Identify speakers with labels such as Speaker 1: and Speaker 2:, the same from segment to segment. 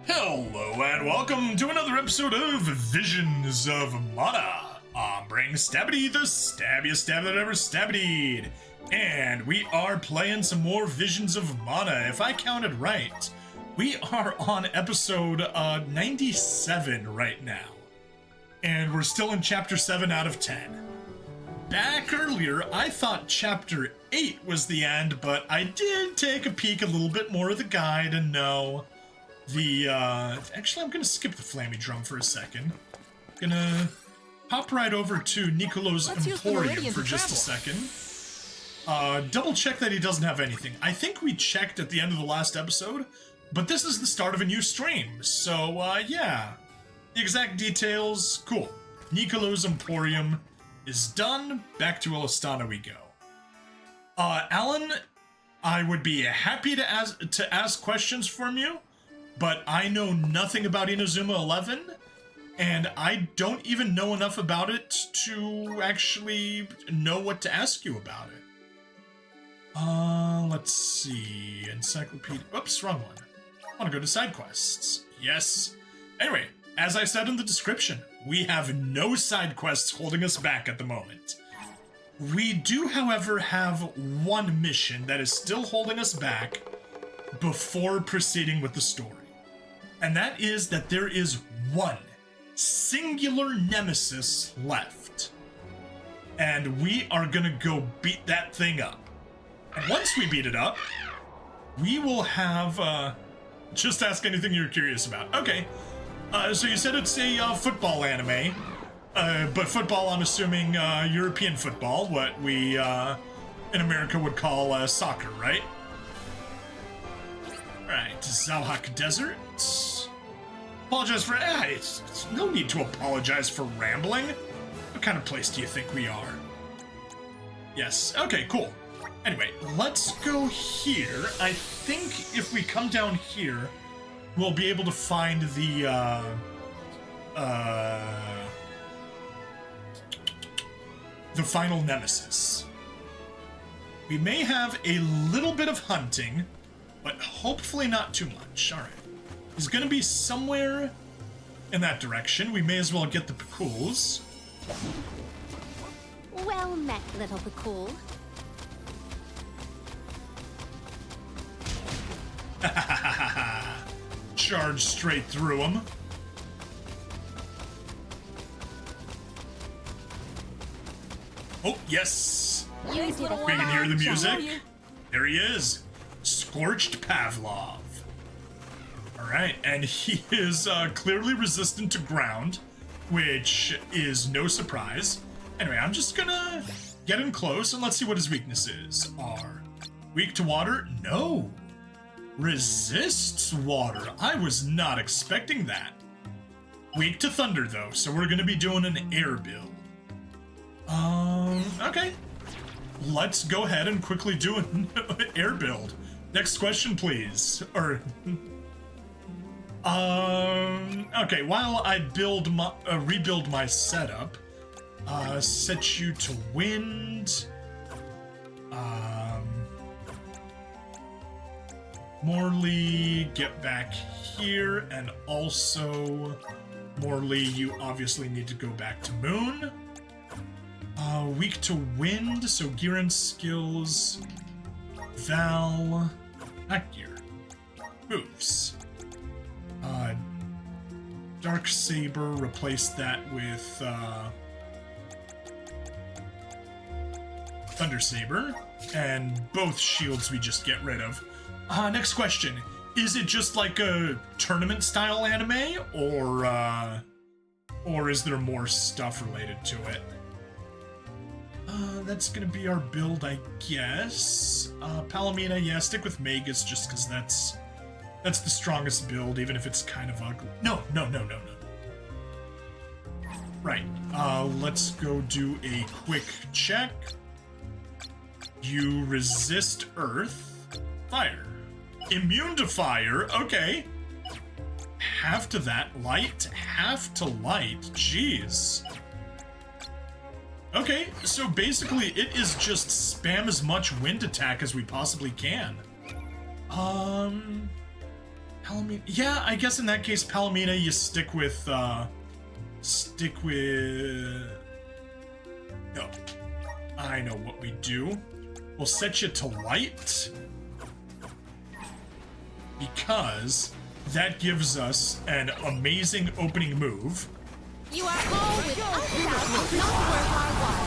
Speaker 1: Hello and welcome to another episode of Visions of Mana. I'm Bring Stabbity, the stabbiest stab that ever stabbity'd. And we are playing some more Visions of Mana. If I counted right, we are on episode 97 right now. And we're still in chapter 7 out of 10. Back earlier, I thought chapter 8 was the end, but I did take a peek a little bit more of the guide and know actually, I'm gonna skip the flammy drum for a second. Gonna hop right over to Nicolo's Emporium for just a second. Double check that he doesn't have anything. I think we checked at the end of the last episode, but this is the start of a new stream, so, yeah. The exact details, cool. Nicolo's Emporium is done. Back to Elistana we go. Alan, I would be happy to ask questions from you, but I know nothing about Inazuma 11, and I don't even know enough about it to actually know what to ask you about it. Let's see. Encyclopedia. Oops, wrong one. I want to go to side quests. Yes. Anyway, as I said in the description, we have no side quests holding us back at the moment. We do, however, have one mission that is still holding us back before proceeding with the story. And that is that there is one singular Nemesis left. And we are gonna go beat that thing up. And once we beat it up, we will have, just ask anything you're curious about. Okay, so you said it's a football anime, but football, I'm assuming European football, what we in America would call soccer, right? Right, Zalhak Desert. Apologize for... it's no need to apologize for rambling. What kind of place do you think we are? Yes, okay, cool. Anyway, let's go here. I think if we come down here, we'll be able to find the final Nemesis. We may have a little bit of hunting, but hopefully not too much. All right. He's gonna be somewhere in that direction. We may as well get the Picools.
Speaker 2: Well met, little Picool.
Speaker 1: Charge straight through him. Oh, yes! We can hear the music. There he is. Scorched Pavlov. Alright, and he is clearly resistant to ground, which is no surprise. Anyway, I'm just gonna get him close and let's see what his weaknesses are. Weak to water? No. Resists water. I was not expecting that. Weak to thunder, though, so we're gonna be doing an air build. Okay. Let's go ahead and quickly do an air build. Next question, please. Or... okay, while I rebuild my setup, set you to wind, Morley, get back here, and also, Morley, you obviously need to go back to moon. Weak to wind, so gear and skills, Val, not gear, moves. Dark Saber, replace that with Thunder Saber, and both shields we just get rid of. Next question. Is it just like a tournament style anime, or is there more stuff related to it? That's gonna be our build, I guess. Palomina, yeah, stick with Magus just because that's the strongest build, even if it's kind of ugly. No. Right, let's go do a quick check. You resist earth. Fire. Immune to fire, okay. Half to that. Light, half to light. Jeez. Okay, so basically it is just spam as much wind attack as we possibly can. Palomino. Yeah, I guess in that case, Palomino, you stick with. No. I know what we do. We'll set you to light. Because that gives us an amazing opening move.
Speaker 2: You are all without doubt not worth our while.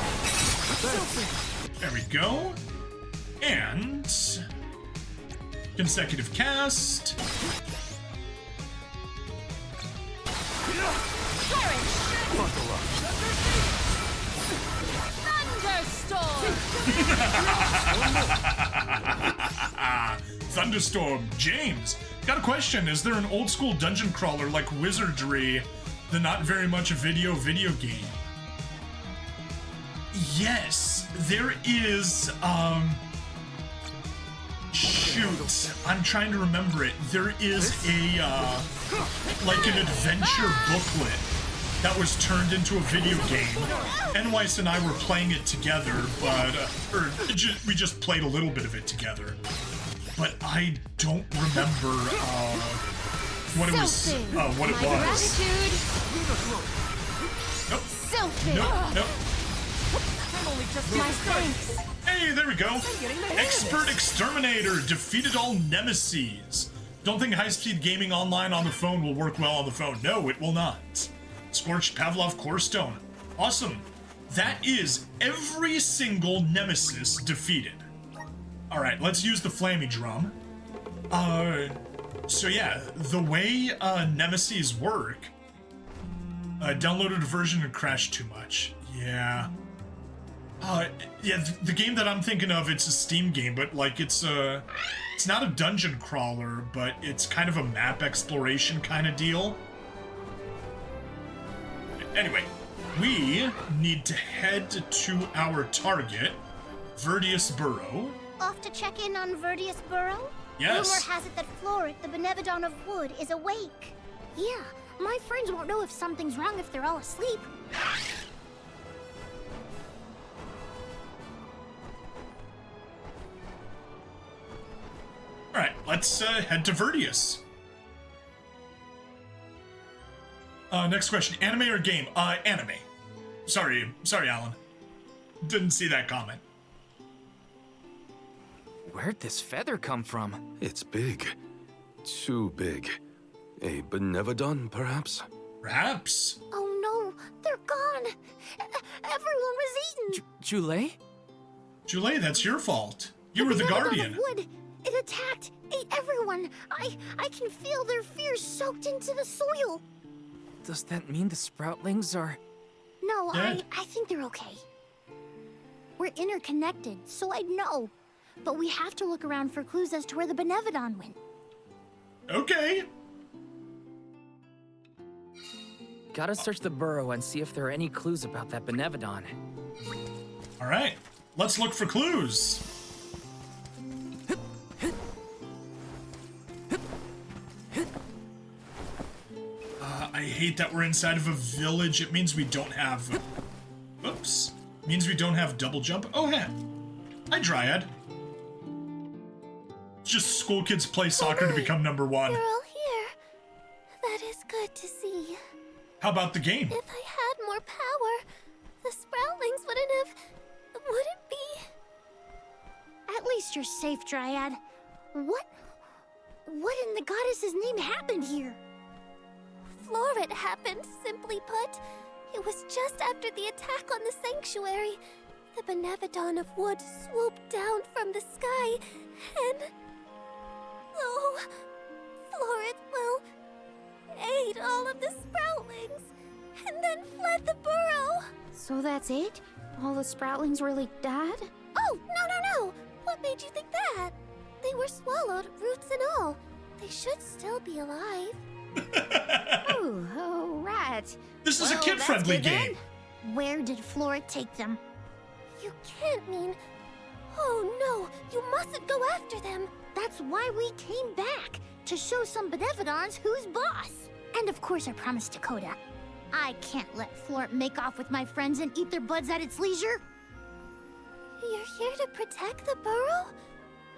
Speaker 1: There we go. And consecutive cast. Thunderstorm. James, got a question. Is there an old school dungeon crawler like Wizardry, the not very much video game? Yes, there is. Shoot, I'm trying to remember it. There is a like an adventure booklet that was turned into a video game. Nweiss and I were playing it together, but we just played a little bit of it together. But I don't remember what it was. What it was. Nope. Nope.
Speaker 2: My thanks.
Speaker 1: Hey, there we go. Expert Exterminator defeated all Nemesis. Don't think high-speed gaming online on the phone will work well on the phone. No, it will not. Scorched Pavlov Core Stone. Awesome. That is every single Nemesis defeated. All right, let's use the Flammy Drum. So yeah, the way Nemesis work, downloaded a version and crashed too much. Yeah. Yeah, the game that I'm thinking of, it's a Steam game, but like it's not a dungeon crawler, but it's kind of a map exploration kind of deal. Anyway, we need to head to our target, Vedeus Borough.
Speaker 2: Off to check in on Vedeus Borough?
Speaker 1: Yes.
Speaker 2: Rumor has it that Floret, the Benevedon of Wood, is awake. Yeah, my friends won't know if something's wrong if they're all asleep.
Speaker 1: Alright, let's head to Vedeus. Next question, anime or game? Anime. Sorry, Alan. Didn't see that comment.
Speaker 3: Where'd this feather come from?
Speaker 4: It's big. Too big. A Benevedon, perhaps?
Speaker 1: Perhaps.
Speaker 2: Oh no, they're gone. Everyone was eaten.
Speaker 3: Jule?
Speaker 1: Jule, that's your fault. You were the
Speaker 2: Benevedon
Speaker 1: guardian.
Speaker 2: Of Wood. It attacked, ate everyone. I can feel their fears soaked into the soil.
Speaker 3: Does that mean the Sproutlings are...
Speaker 2: No,
Speaker 1: Dead?
Speaker 2: I think they're okay. We're interconnected, so I'd know. But we have to look around for clues as to where the Benevedon went.
Speaker 1: Okay.
Speaker 3: Gotta search the burrow and see if there are any clues about that Benevedon.
Speaker 1: All right, let's look for clues. I hate that we're inside of a village. It means we don't have... Oops. Means we don't have double jump. Oh, hey. Hi, Dryad. Just school kids play soccer to become number one.
Speaker 2: You're all here. That is good to see.
Speaker 1: How about the game?
Speaker 2: If I had more power, the Sproutlings wouldn't be... At least you're safe, Dryad. What in the goddess's name happened here? Floret happened, simply put. It was just after the attack on the sanctuary. The Benevedon of Wood swooped down from the sky, and... Oh, Floret, ate all of the Sproutlings, and then fled the burrow.
Speaker 5: So that's it? All the Sproutlings really died?
Speaker 2: Oh, no. What made you think that? They were swallowed, roots and all. They should still be alive.
Speaker 5: Oh, right.
Speaker 1: This is a kid-friendly game.
Speaker 2: Where did Floret take them? You can't mean... Oh no, you mustn't go after them. That's why we came back, to show some Benevedons who's boss. And of course I promised Dakota. I can't let Floret make off with my friends and eat their buds at its leisure. You're here to protect the burrow?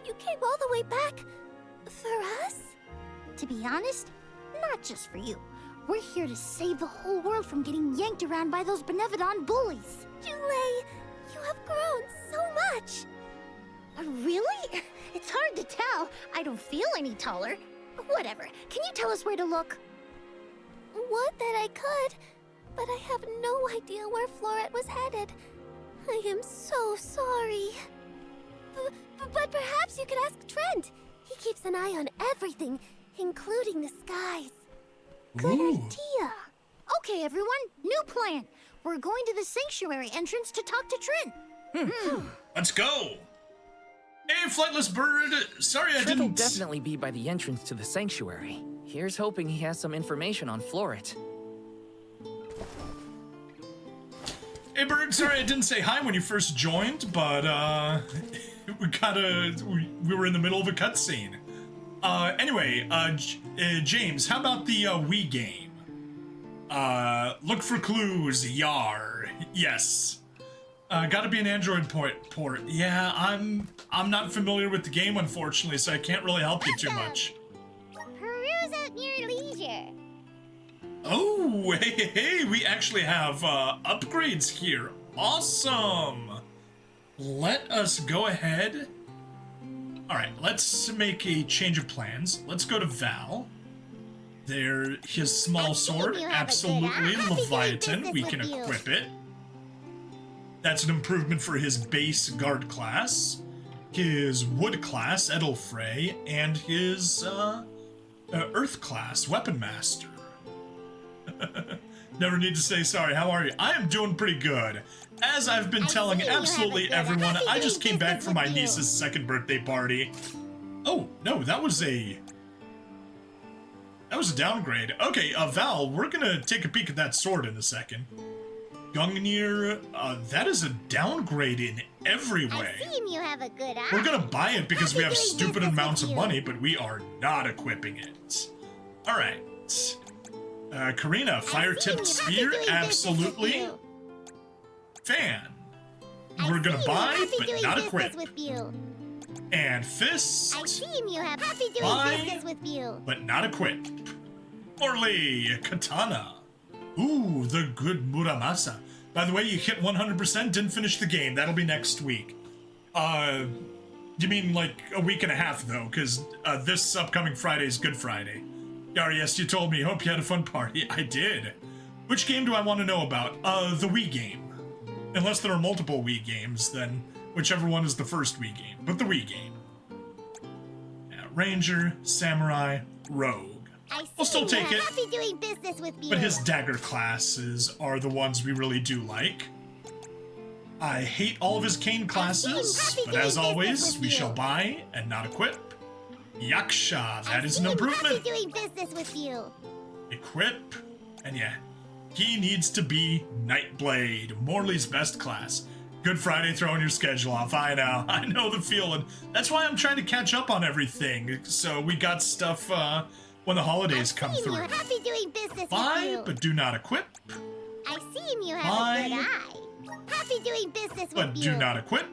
Speaker 2: You came all the way back for us? To be honest, not just for you. We're here to save the whole world from getting yanked around by those Benevedon bullies. Jule, you have grown so much. Really? It's hard to tell. I don't feel any taller. Whatever. Can you tell us where to look? Would that I could, but I have no idea where Floret was headed. I am so sorry. But perhaps you could ask Trent. He keeps an eye on everything, including the skies. Good idea. Okay, everyone, new plan. We're going to the sanctuary entrance to talk to Trent.
Speaker 1: Let's go. Hey, flightless bird. Sorry I
Speaker 3: Trent will
Speaker 1: didn't.
Speaker 3: definitely be by the entrance to the sanctuary. Here's hoping he has some information on Floret.
Speaker 1: Hey, bird. Sorry I didn't say hi when you first joined, but we were in the middle of a cutscene. Anyway, James, how about the Wii game? Look for clues. Yar. Yes. Gotta be an Android port. Yeah, I'm not familiar with the game, unfortunately, so I can't really help you too much.
Speaker 2: Peruse at your leisure.
Speaker 1: Oh, hey, we actually have upgrades here. Awesome. Let us go ahead. All right, let's make a change of plans. Let's go to Val. There, his small sword, absolutely Leviathan. We can equip it. That's an improvement for his base guard class, his wood class, Edelfrey, and his earth class, Weapon Master. Never need to say sorry. How are you? I am doing pretty good. As I've been telling absolutely everyone, I just came back from my niece's second birthday party. Oh, no, that was a downgrade. Okay, Val, we're gonna take a peek at that sword in a second. Gungnir, that is a downgrade in every way.
Speaker 2: I see you have a good eye.
Speaker 1: We're gonna buy it because we have stupid amounts of money, but we are not equipping it. All right. Karina, fire-tipped spear, absolutely. Fan. We're gonna buy, but not equip. And fist.
Speaker 2: I've seen you have happy doing
Speaker 1: buy,
Speaker 2: business with you.
Speaker 1: but not equip. Morley, katana. Ooh, the good Muramasa. By the way, you hit 100%, didn't finish the game. That'll be next week. You mean like a week and a half, though, because this upcoming Friday is Good Friday. Yar, yes, you told me. Hope you had a fun party. I did. Which game do I want to know about? The Wii game. Unless there are multiple Wii games, then whichever one is the first Wii game. But the Wii game. Yeah, Ranger, Samurai, Rogue. We'll still take it.
Speaker 2: Happy doing business with you.
Speaker 1: But his dagger classes are the ones we really do like. I hate all of his cane classes, but as always, we shall buy and not equip. Yaksha, that is an improvement.
Speaker 2: Happy doing business with you.
Speaker 1: Equip, and yeah, he needs to be Nightblade, Morley's best class. Good Friday throwing your schedule off, I know the feeling. That's why I'm trying to catch up on everything, so we got stuff when the holidays come through.
Speaker 2: Happy doing business
Speaker 1: Buy,
Speaker 2: with you.
Speaker 1: but do not equip.
Speaker 2: I see you have
Speaker 1: Buy,
Speaker 2: a good eye. Happy doing business with
Speaker 1: but
Speaker 2: you.
Speaker 1: do not equip.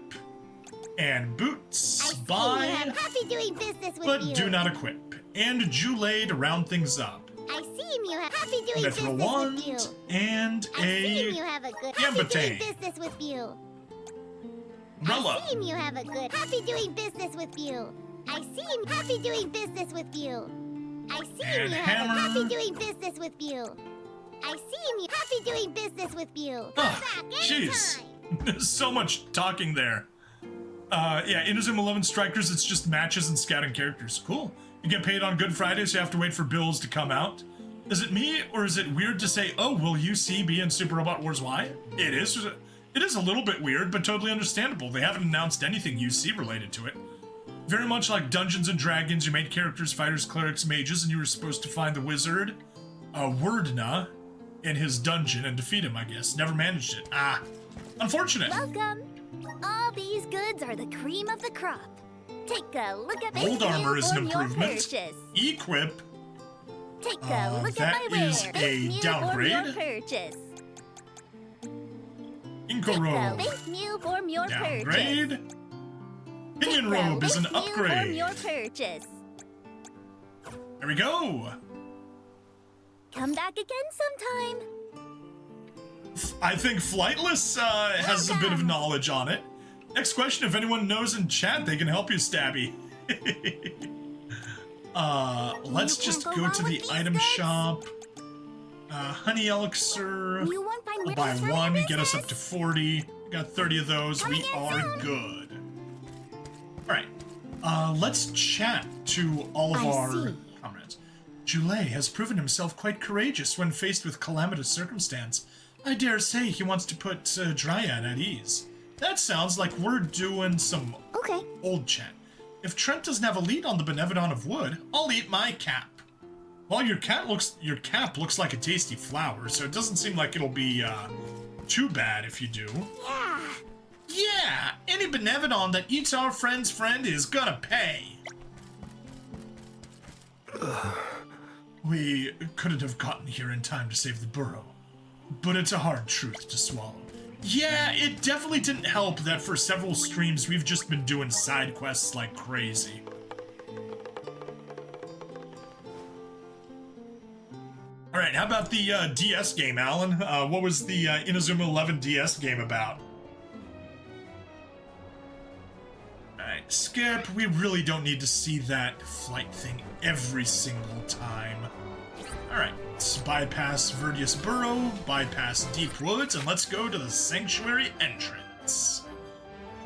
Speaker 1: And boots,
Speaker 2: I see
Speaker 1: buy,
Speaker 2: you have happy doing business with
Speaker 1: but
Speaker 2: you.
Speaker 1: do not equip. And Jule to round things up.
Speaker 2: I see you have happy doing
Speaker 1: Mithril
Speaker 2: business
Speaker 1: wand
Speaker 2: with you.
Speaker 1: and
Speaker 2: I see
Speaker 1: a
Speaker 2: you have a good happy
Speaker 1: Yambate.
Speaker 2: doing business with you.
Speaker 1: umbrella.
Speaker 2: I see you have a good happy doing business with you. I see you happy doing business with you. I see
Speaker 1: And
Speaker 2: you
Speaker 1: hammer.
Speaker 2: have a happy doing business with you. I see you happy doing business with you.
Speaker 1: Ah,
Speaker 2: Back
Speaker 1: jeez.
Speaker 2: anytime.
Speaker 1: There's so much talking there. Yeah, Inazuma 11 Strikers, it's just matches and scouting characters. Cool. You get paid on Good Friday, so you have to wait for bills to come out. Is it me, or is it weird to say, oh, will UC be in Super Robot Wars Y? It is. It is a little bit weird, but totally understandable. They haven't announced anything UC related to it. Very much like Dungeons and Dragons, you made characters, fighters, clerics, mages, and you were supposed to find the wizard, Wordna, in his dungeon and defeat him, I guess. Never managed it. Ah, unfortunate.
Speaker 2: Welcome. All these goods are the cream of the crop. Take a look at this
Speaker 1: Gold armor
Speaker 2: meal
Speaker 1: is an
Speaker 2: for your
Speaker 1: improvement.
Speaker 2: purchase.
Speaker 1: Equip,
Speaker 2: Take a look
Speaker 1: that
Speaker 2: at my
Speaker 1: is
Speaker 2: wares.
Speaker 1: a
Speaker 2: This meal
Speaker 1: downgrade.
Speaker 2: For your purchase.
Speaker 1: Inco
Speaker 2: Take a
Speaker 1: Robe,
Speaker 2: this meal for your purchase.
Speaker 1: downgrade. Pinion
Speaker 2: Take a
Speaker 1: Robe is an
Speaker 2: this meal For
Speaker 1: upgrade.
Speaker 2: your purchase.
Speaker 1: There we go.
Speaker 2: Come back again sometime.
Speaker 1: I think Flightless has a bit of knowledge on it. Next question, if anyone knows in chat, they can help you, Stabby. Let's just go to the item shop. Honey elixir. I'll buy one, get us up to 40. We got 30 of those. We are good. Alright. Let's chat to all of our comrades. Joulet has proven himself quite courageous when faced with calamitous circumstance. I dare say he wants to put Dryad at ease. That sounds like we're doing some old chat. If Trent doesn't have a lead on the Benevedon of Wood, I'll eat my cap. Well, your cap looks like a tasty flower, so it doesn't seem like it'll be too bad if you do.
Speaker 2: Yeah.
Speaker 1: Yeah, any Benevedon that eats our friend's friend is gonna pay. We couldn't have gotten here in time to save the borough, but it's a hard truth to swallow. Yeah, it definitely didn't help that for several streams we've just been doing side quests like crazy. Alright, how about the DS game, Alan? What was the Inazuma 11 DS game about? Alright, skip. We really don't need to see that flight thing every single time. Alright, let's bypass Vedeus Borough, bypass Deep Woods, and let's go to the Sanctuary entrance.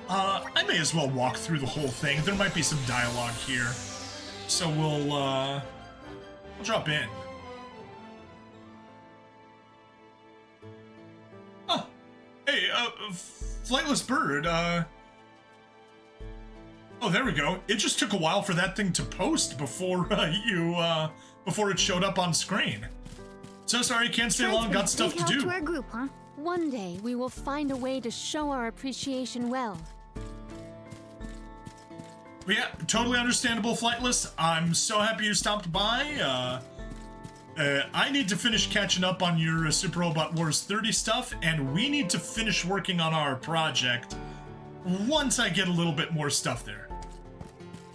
Speaker 1: I may as well walk through the whole thing. There might be some dialogue here. So we'll drop in. Oh, hey, Flightless Bird, oh, there we go. It just took a while for that thing to post before before it showed up on screen. So sorry, can't stay long, got stuff to do.
Speaker 2: To our group, huh?
Speaker 6: One day, we will find a way to show our appreciation well.
Speaker 1: Yeah, totally understandable, Flightless. I'm so happy you stopped by. I need to finish catching up on your Super Robot Wars 30 stuff, and we need to finish working on our project once I get a little bit more stuff there.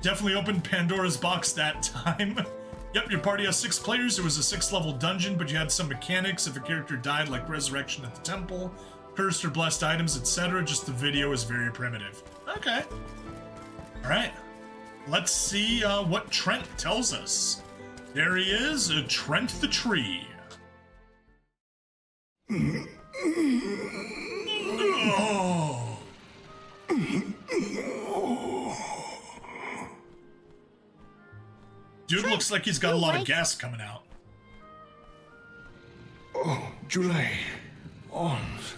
Speaker 1: Definitely opened Pandora's box that time. Yep, your party has 6 players. It was a 6th level dungeon, but you had some mechanics if a character died, like resurrection at the temple, cursed or blessed items, etc. Just the video is very primitive. Okay. Alright. Let's see what Trent tells us. There he is, Trent the Tree. Oh. Dude looks like he's got a lot of gas coming out.
Speaker 7: Oh, Joulet. Ons.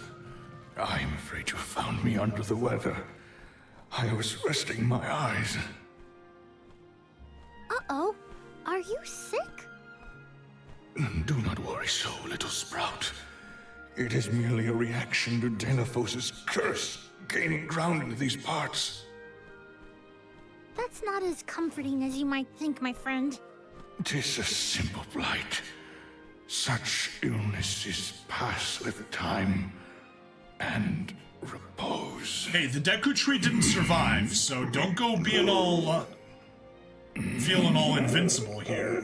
Speaker 7: I'm afraid you found me under the weather. I was resting my eyes.
Speaker 2: Uh-oh. Are you sick?
Speaker 7: Do not worry so, little Sprout. It is merely a reaction to Delaphos's curse gaining ground in these parts.
Speaker 2: That's not as comforting as you might think, my friend.
Speaker 7: 'Tis a simple blight. Such illnesses pass with time and repose.
Speaker 1: Hey, the Deku Tree didn't survive, so don't go being all, feeling all invincible here.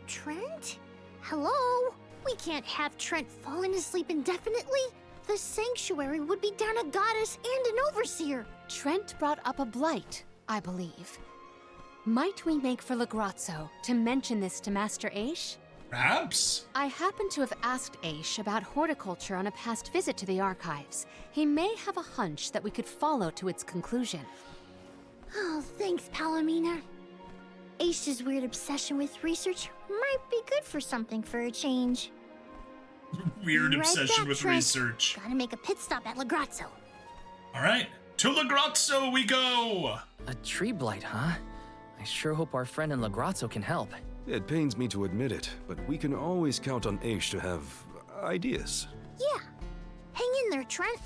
Speaker 2: Trent? Hello? We can't have Trent falling asleep indefinitely. The sanctuary would be down a goddess and an overseer.
Speaker 6: Trent brought up a blight, I believe. Might we make for Legrazzo to mention this to Master Aish?
Speaker 1: Perhaps?
Speaker 6: I happen to have asked Aish about horticulture on a past visit to the archives. He may have a hunch that we could follow to its conclusion.
Speaker 2: Oh, thanks, Palomina. Aish's weird obsession with research might be good for something for a change.
Speaker 1: Weird
Speaker 2: Right
Speaker 1: obsession
Speaker 2: back,
Speaker 1: with
Speaker 2: Trent.
Speaker 1: research.
Speaker 2: Gotta make a pit stop at Legrazzo.
Speaker 1: Alright, to Legrazzo we go!
Speaker 3: A tree blight, huh? I sure hope our friend in Legrazzo can help.
Speaker 4: It pains me to admit it, but we can always count on Aish to have ideas.
Speaker 2: Yeah. Hang in there, Trent.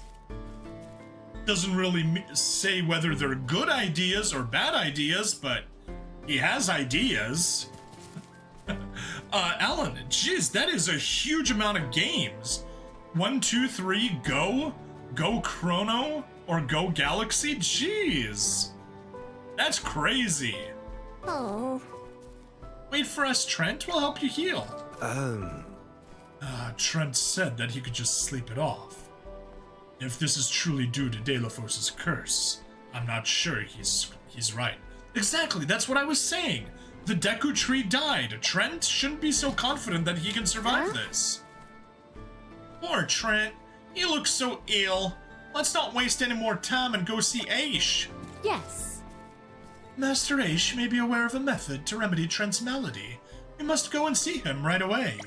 Speaker 1: Doesn't really say whether they're good ideas or bad ideas, but he has ideas. Alan, jeez, that is a huge amount of games. 1, 2, 3, go? Go Chrono? Or Go Galaxy? Jeez. That's crazy.
Speaker 2: Oh.
Speaker 1: Wait for us, Trent. We'll help you heal. Trent said that he could just sleep it off. If this is truly due to Delafos' curse, I'm not sure he's right. Exactly, that's what I was saying. The Deku tree died. Trent shouldn't be so confident that he can survive this. Poor Trent. He looks so ill. Let's not waste any more time and go see Aish.
Speaker 6: Yes.
Speaker 1: Master Aish may be aware of a method to remedy Trent's malady. We must go and see him right away.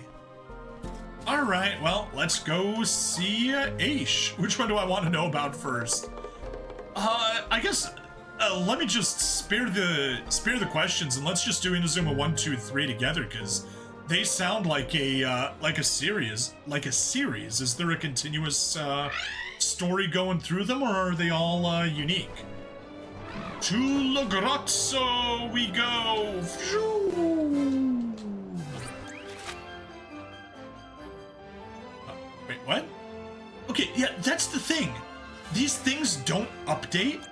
Speaker 1: Alright, well, let's go see Aish. Which one do I want to know about first? I guess, let me just spare the questions and let's just do Inazuma 1, 2, 3 together, because they sound like a series. Is there a continuous story going through them, or are they all unique? To Lagrazzo we go! Wait, what? Okay, yeah, that's the thing. These things don't update.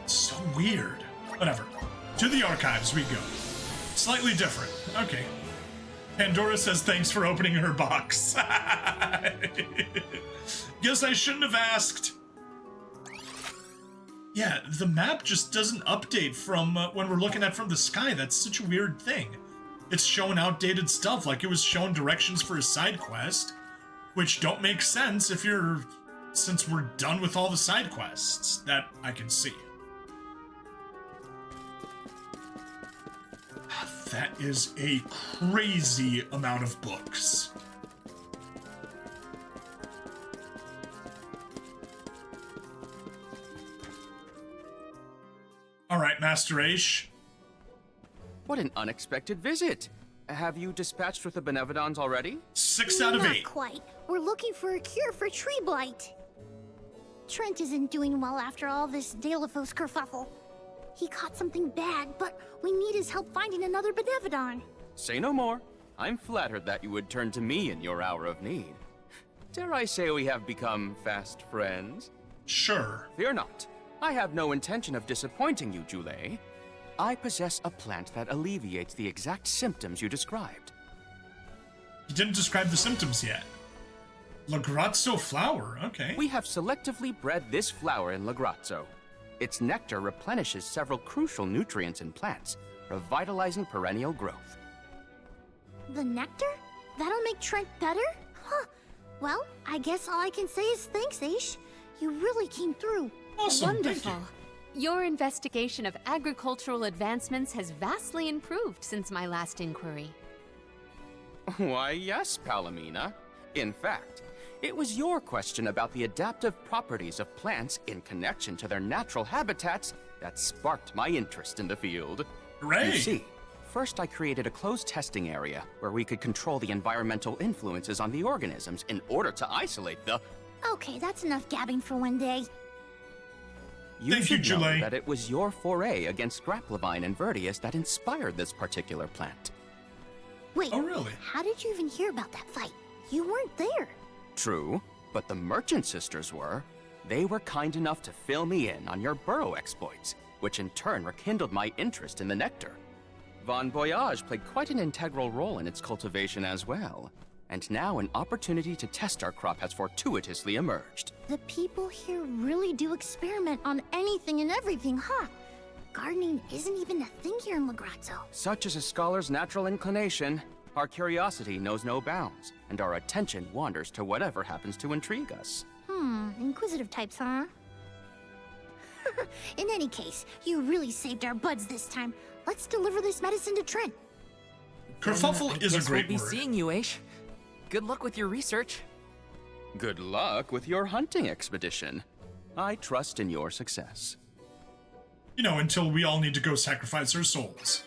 Speaker 1: It's so weird. Whatever. To the archives we go. Slightly different. Okay. Pandora says thanks for opening her box. Guess I shouldn't have asked. Yeah, the map just doesn't update from when we're looking at from the sky. That's such a weird thing. It's showing outdated stuff, like it was showing directions for a side quest, which don't make sense since we're done with all the side quests that I can see. That is a crazy amount of books. All right, Master Aish.
Speaker 8: What an unexpected visit. Have you dispatched with the Benevedons already?
Speaker 1: 6 out of 8.
Speaker 2: Not quite. We're looking for a cure for tree blight. Trent isn't doing well after all this Delafos kerfuffle. He caught something bad, but we need his help finding another Benevedon.
Speaker 8: Say no more. I'm flattered that you would turn to me in your hour of need. Dare I say we have become fast friends?
Speaker 1: Sure.
Speaker 8: Fear not. I have no intention of disappointing you, Jule. I possess a plant that alleviates the exact symptoms you described.
Speaker 1: You didn't describe the symptoms yet. Lagrazzo flower, okay.
Speaker 8: We have selectively bred this flower in Lagrazzo. Its nectar replenishes several crucial nutrients in plants, revitalizing perennial growth.
Speaker 2: The nectar? That'll make Trent better? Huh. Well, I guess all I can say is thanks, Aish. You really came through.
Speaker 1: Awesome,
Speaker 6: Wonderful.
Speaker 1: thank you.
Speaker 6: Your investigation of agricultural advancements has vastly improved since my last inquiry.
Speaker 8: Why, yes, Palomina. In fact, it was your question about the adaptive properties of plants in connection to their natural habitats that sparked my interest in the field.
Speaker 1: Hooray!
Speaker 8: You see, first I created a closed testing area where we could control the environmental influences on the organisms in order to isolate the...
Speaker 2: Okay, that's enough gabbing for one day.
Speaker 1: Thank you,
Speaker 8: should know
Speaker 1: Jule.
Speaker 8: that it was your foray against Grapplevine and Vedeus that inspired this particular plant.
Speaker 2: Wait,
Speaker 1: Oh, really?
Speaker 2: how did you even hear about that fight? You weren't there.
Speaker 8: True, but the Merchant Sisters were. They were kind enough to fill me in on your burrow exploits, which in turn rekindled my interest in the nectar. Von Voyage played quite an integral role in its cultivation as well, and now an opportunity to test our crop has fortuitously emerged.
Speaker 2: The people here really do experiment on anything and everything, huh? Gardening isn't even a thing here in Lagrazzo.
Speaker 8: Such is a scholar's natural inclination. Our curiosity knows no bounds, and our attention wanders to whatever happens to intrigue us.
Speaker 2: Inquisitive types, huh? In any case, you really saved our buds this time. Let's deliver this medicine to Trent.
Speaker 1: Kerfuffle is a great
Speaker 3: we'll be
Speaker 1: word.
Speaker 3: seeing you, Aish. Good luck with your research.
Speaker 8: Good luck with your hunting expedition. I trust in your success.
Speaker 1: You know, until we all need to go sacrifice our souls.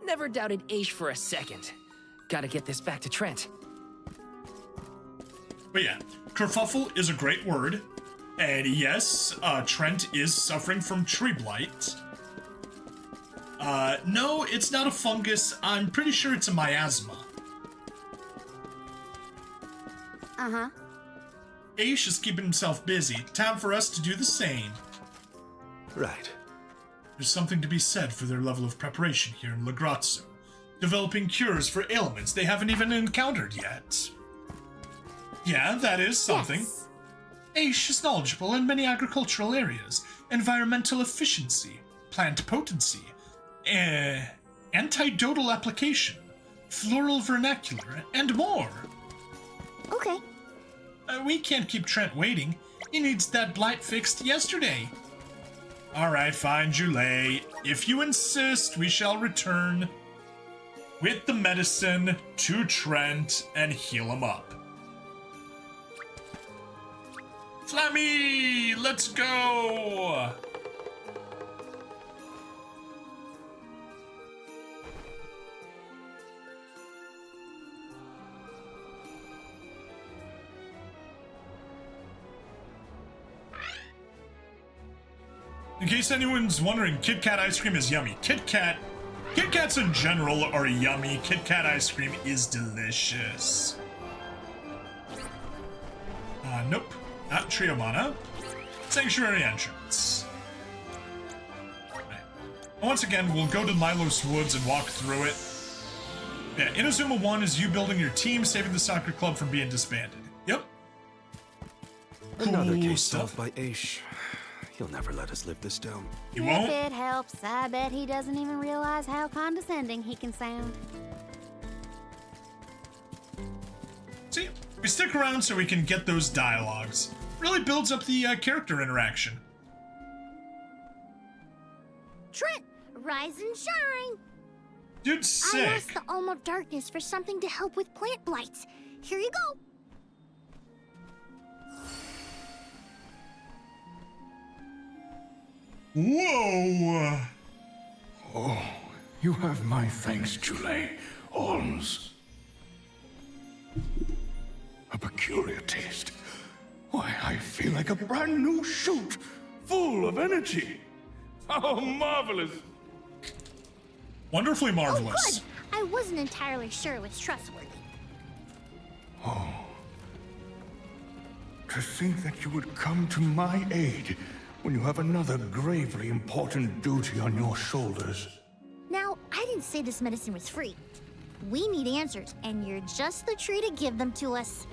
Speaker 3: Never doubted Aish for a second. Gotta get this back to Trent.
Speaker 1: But yeah, kerfuffle is a great word. And yes, Trent is suffering from tree blight. No, it's not a fungus. I'm pretty sure it's a miasma.
Speaker 5: Uh-huh.
Speaker 1: Aish is keeping himself busy. Time for us to do the same.
Speaker 4: Right.
Speaker 1: There's something to be said for their level of preparation here in Lagrazzo, developing cures for ailments they haven't even encountered yet. Yeah, that is something.
Speaker 2: Yes.
Speaker 1: Aish is knowledgeable in many agricultural areas, environmental efficiency, plant potency, antidotal application, floral vernacular, and more.
Speaker 2: Okay.
Speaker 1: We can't keep Trent waiting. He needs that blight fixed yesterday. Alright, fine, Julie. If you insist, we shall return with the medicine to Trent and heal him up. Flammy, let's go! In case anyone's wondering, Kit Kat ice cream is yummy. Kit Kats in general are yummy. Kit Kat ice cream is delicious. Nope. Not Trio Mana. Sanctuary entrance. Right. Once again, we'll go to Milos Woods and walk through it. Yeah, Inazuma 1 is you building your team, saving the soccer club from being disbanded. Yep.
Speaker 4: Another
Speaker 1: Cool
Speaker 4: case
Speaker 1: stuff.
Speaker 4: solved by Aish. He'll never let us live this down.
Speaker 1: You won't?
Speaker 5: If it helps, I bet he doesn't even realize how condescending he can sound.
Speaker 1: See, we stick around so we can get those dialogues. Really builds up the character interaction.
Speaker 2: Trent, rise and shine.
Speaker 1: Dude,
Speaker 2: I
Speaker 1: sick.
Speaker 2: asked the Alm of Darkness for something to help with plant blights. Here you go.
Speaker 1: Whoa!
Speaker 7: Oh, you have my thanks, Julie. Alms. A peculiar taste. Why, I feel like a brand new shoot, full of energy. How marvelous!
Speaker 1: Wonderfully
Speaker 2: Oh,
Speaker 1: marvelous.
Speaker 2: good. I wasn't entirely sure it was trustworthy.
Speaker 7: To think that you would come to my aid when you have another gravely important duty on your shoulders.
Speaker 2: Now, I didn't say this medicine was free. We need answers, and you're just the tree to give them to us.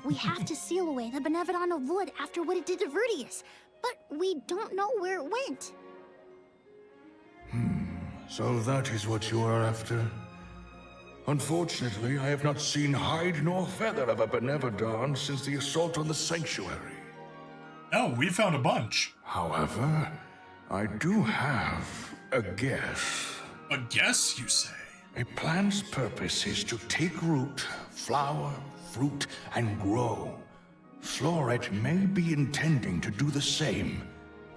Speaker 2: We have to seal away the Benevedon of Wood after what it did to Vedeus, but we don't know where it went.
Speaker 7: So that is what you are after? Unfortunately, I have not seen hide nor feather of a Benevedon since the assault on the sanctuary.
Speaker 1: Oh, we found a bunch.
Speaker 7: However, I do have a guess.
Speaker 1: A guess, you say?
Speaker 7: A plant's purpose is to take root, flower, fruit, and grow. Floret may be intending to do the same.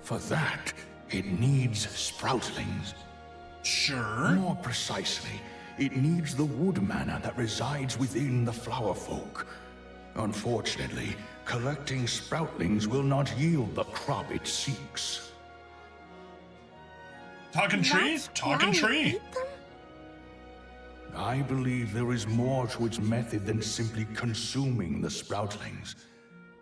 Speaker 7: For that, it needs Sproutlings.
Speaker 1: Sure.
Speaker 7: More precisely, it needs the wood mana that resides within the flower folk. Unfortunately, collecting Sproutlings will not yield the crop it seeks.
Speaker 1: Talking tree?
Speaker 2: That's
Speaker 1: Talking
Speaker 2: why we
Speaker 1: tree.
Speaker 2: ate them?
Speaker 7: I believe there is more to its method than simply consuming the Sproutlings.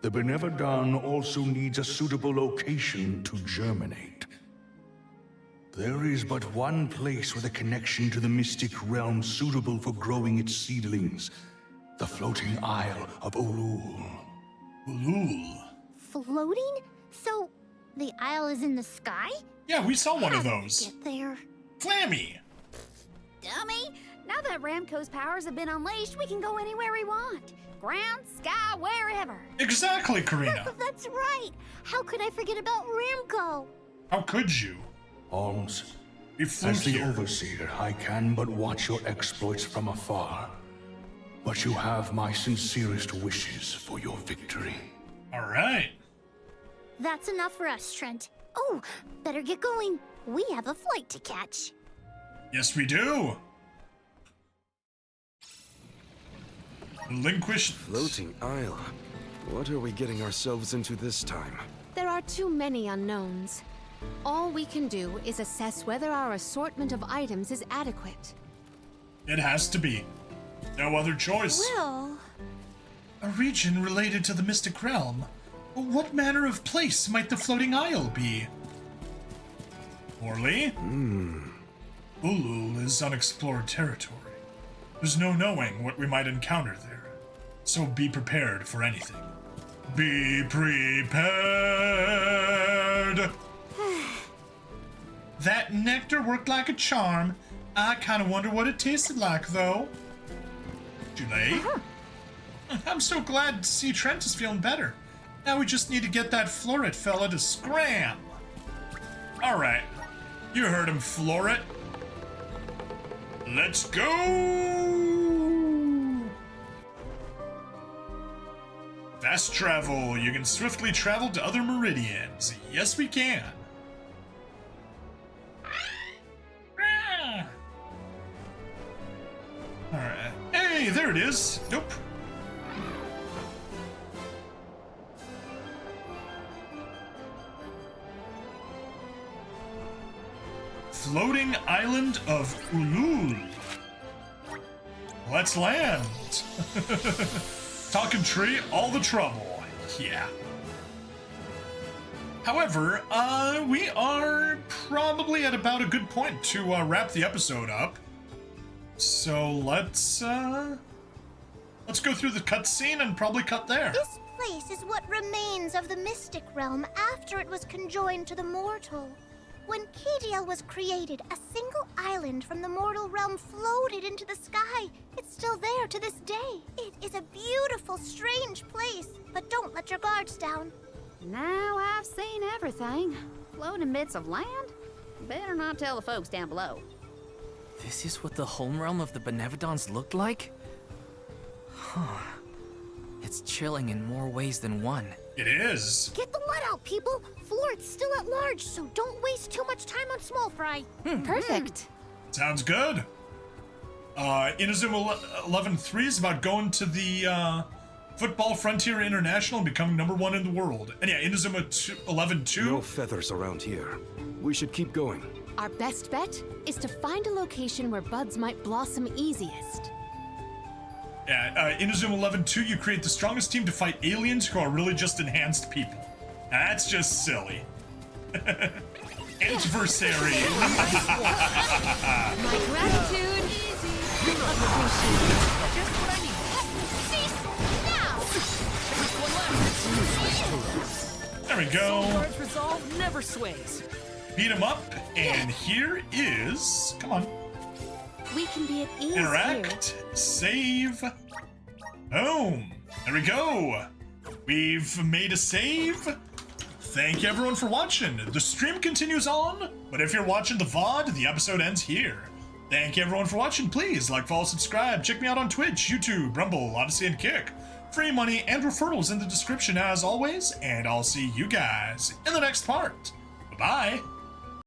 Speaker 7: The Benevedon also needs a suitable location to germinate. There is but one place with a connection to the mystic realm suitable for growing its seedlings. The floating isle of Ulul.
Speaker 1: Ulul.
Speaker 2: Floating? So, the isle is in the sky?
Speaker 1: Yeah, we saw one of
Speaker 2: How did we
Speaker 1: those.
Speaker 2: get there?
Speaker 1: Flammy.
Speaker 5: Dummy! Now that Ramco's powers have been unleashed, we can go anywhere we want. Ground, sky, wherever.
Speaker 1: Exactly, Karina.
Speaker 2: That's right. How could I forget about Ramco?
Speaker 1: How could you?
Speaker 7: Alms,
Speaker 1: We flew
Speaker 7: as the
Speaker 1: here.
Speaker 7: Overseer, I can but watch your exploits from afar. But you have my sincerest wishes for your victory.
Speaker 1: All right.
Speaker 2: That's enough for us, Trent. Oh, better get going. We have a flight to catch.
Speaker 1: Yes, we do. Relinquished.
Speaker 4: Floating isle. What are we getting ourselves into this time?
Speaker 6: There are too many unknowns. All we can do is assess whether our assortment of items is adequate.
Speaker 1: It has to be. No other choice.
Speaker 2: Well,
Speaker 1: A region related to the mystic realm. What manner of place might the floating isle be? Orly? Ulul is unexplored territory. There's no knowing what we might encounter there, so be prepared for anything. Be prepared! That nectar worked like a charm. I kind of wonder what it tasted like, though. Julie? I'm so glad to see Trent is feeling better. Now we just need to get that Floret fella to scram. Alright. You heard him, Floret. Let's go! Fast travel. You can swiftly travel to other meridians. Yes, we can. Alright. Hey, there it is. Nope. Floating island of Ulul. Let's land. Talking tree, all the trouble. Yeah. However, we are probably at about a good point to wrap the episode up. So let's go through the cutscene and probably cut there.
Speaker 2: This place is what remains of the mystic realm after it was conjoined to the mortal. When Kadiel was created, a single island from the mortal realm floated into the sky. It's still there to this day. It is a beautiful, strange place, but don't let your guards down.
Speaker 5: Now I've seen everything. Floating bits of land? Better not tell the folks down below.
Speaker 3: This is what the home realm of the Benevedons looked like? Huh. It's chilling in more ways than one.
Speaker 1: It is.
Speaker 2: Get the let out, people. Floret's still at large, so don't waste too much time on small fry.
Speaker 6: Perfect.
Speaker 1: Sounds good. Inazuma 11-3 is about going to the Football Frontier International and becoming #1 in the world. And yeah, Inazuma 11-2.
Speaker 4: No feathers around here. We should keep going.
Speaker 6: Our best bet is to find a location where buds might blossom easiest.
Speaker 1: Yeah, Inazuma 11-2, you create the strongest team to fight aliens who are really just enhanced people. That's just silly. Adversary.
Speaker 6: My gratitude.
Speaker 3: Just what I need.
Speaker 1: There we go.
Speaker 3: Guard's resolve never sways.
Speaker 1: Beat him up, and here is... Come on.
Speaker 6: We can be at ease
Speaker 1: Interact. Save. Boom. There we go. We've made a save. Thank you everyone for watching. The stream continues on, but if you're watching the VOD, the episode ends here. Thank you everyone for watching. Please like, follow, subscribe. Check me out on Twitch, YouTube, Rumble, Odyssey, and Kick. Free money and referrals in the description as always, and I'll see you guys in the next part. Bye-bye.